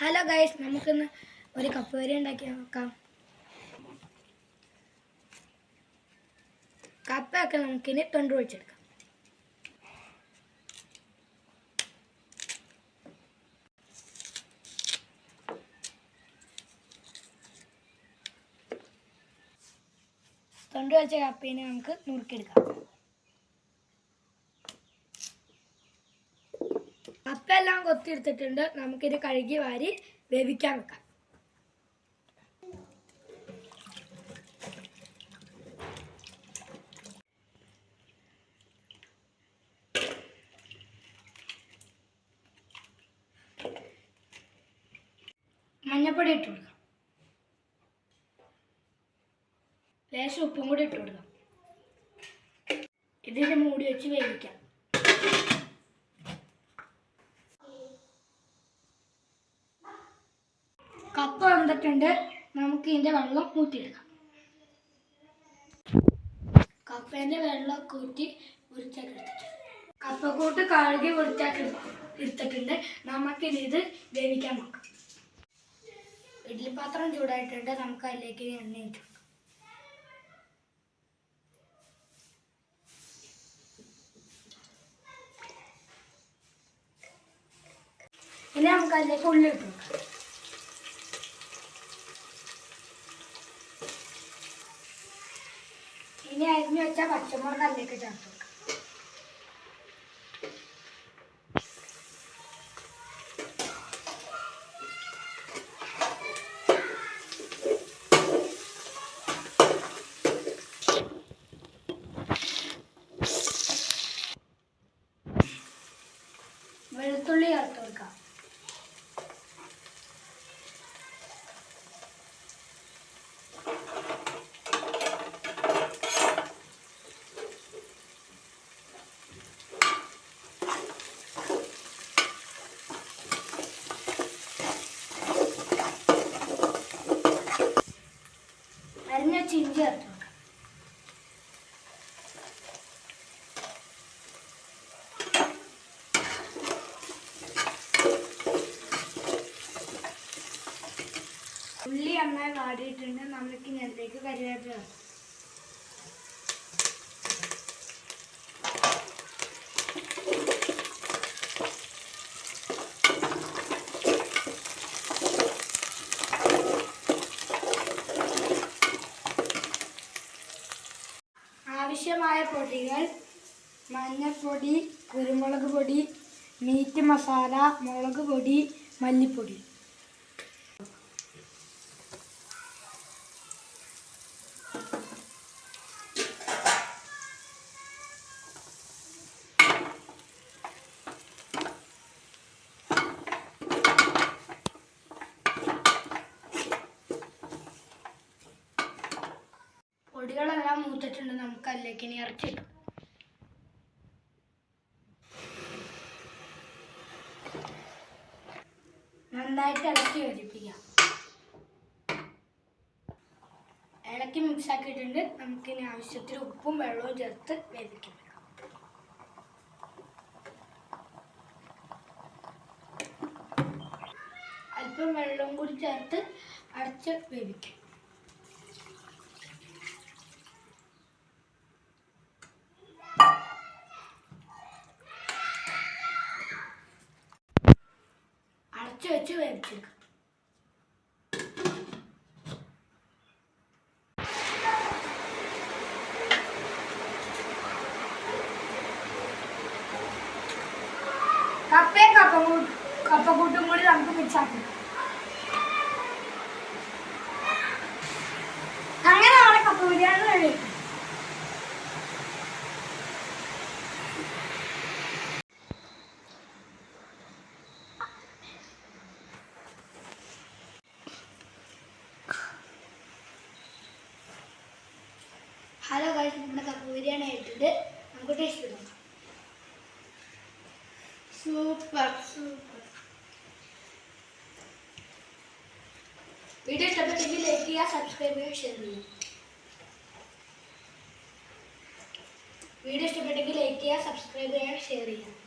Hello guys, നമുക്കിന്ന് ഒരു cup വരെ ഉണ്ടാക്കി നോക്കാം. കപ്പൊക്കെ നമുക്കിനി തൊണ്ട് ഒഴിച്ചെടുക്കാം. തൊണ്ട് വെച്ച കപ്പിനെ നമുക്ക് നുറുക്കിയെടുക്കാം. കപ്പെല്ലാം കൊത്തിയെടുത്തിട്ടുണ്ട്. നമുക്കിത് കഴുകി വാരി വേവിക്കാൻ വെക്കാം. മഞ്ഞപ്പൊടി ഇട്ട് കൊടുക്കാം. ലേശം ഉപ്പും കൂടി ഇട്ട് കൊടുക്കാം. ഇതിന് മൂടി വെച്ച് വേവിക്കാം. കപ്പ വന്നിട്ടുണ്ട്. നമുക്ക് ഇതിൻ്റെ വെള്ളം ഊറ്റിയെടുക്കാം. കപ്പേൻ്റെ വെള്ളമൊക്കെ ഊറ്റി വൃത്തിയാക്കി എടുത്തിട്ടുണ്ട്. കപ്പക്കൂട്ട് കഴുകി വൃത്തിയാക്കി എടുത്തിട്ടുണ്ട്. നമുക്കിനി ഇത് വേവിക്കാൻ നോക്കാം. ഇഡ്ഡലിപ്പാത്രം ചൂടായിട്ടുണ്ട്. നമുക്ക് അതിലേക്ക് എണ്ണ ഒഴിച്ചു കൊടുക്കാം. ഇനി നമുക്ക് അതിലേക്ക് ഉള്ളി ഇട്ട് കൊടുക്കാം. ഇനി അരിഞ്ഞു വെച്ച പച്ചമുളക് അതിലേക്ക് ചേർത്ത് കൊടുക്കാം. വെളുത്തുള്ളി ചേർത്ത് കൊടുക്കാം. അരിഞ്ഞ ഇഞ്ചി ചേർത്ത് കൊടുക്കാം. ഉള്ളി നന്നായി വാടിയിട്ടുണ്ട്. നമുക്ക് ഇതിലേക്ക് കരിവേപ്പില ചേർക്കാം. ആവശ്യമായ പൊടികൾ: മഞ്ഞൾപ്പൊടി, കുരുമുളക് പൊടി, മീറ്റ് മസാല, മുളക് പൊടി, മല്ലിപ്പൊടി. പൊടികളെല്ലാം മൂത്തിട്ടുണ്ട്. നമുക്ക് അതിലേക്ക് ഇനി ഇറച്ചിട്ടു. നന്നായിട്ട് ഇളക്കി യോജിപ്പിക്കാം. ഇളക്കി മിക്സ് ആക്കിയിട്ടുണ്ട്. നമുക്കിനി ആവശ്യത്തിന് ഉപ്പും വെള്ളവും ചേർത്ത് വേവിക്കാം. അല്പം വെള്ളവും കൂടി ചേർത്ത് അടച്ച് വേവിക്കാം. അടച്ചു വെച്ച് വേവിച്ചെടുക്കാം. കപ്പക്കൂട്ടും കൂടി നമുക്ക് മിക്സ് ആക്കാം. അങ്ങനെ നമ്മുടെ കപ്പ ബിരിയാണി റെഡി. ഹലോ ഗൈസ്, നമ്മുടെ കപ്പ ബിരിയാണി ആയിട്ടുണ്ട്. നമുക്ക് ടേസ്റ്റ് ചെയ്ത് നോക്കാം. സൂപ്പർ. വീഡിയോ ഇഷ്ടപ്പെട്ടെങ്കിൽ ലൈക്ക് ചെയ്യുക, സബ്സ്ക്രൈബ് ചെയ്യുക, ഷെയർ ചെയ്യുക. വീഡിയോ ഇഷ്ടപ്പെട്ടെങ്കിൽ ലൈക്ക് ചെയ്യുക, സബ്സ്ക്രൈബ് ചെയ്യുക, ഷെയർ ചെയ്യുക.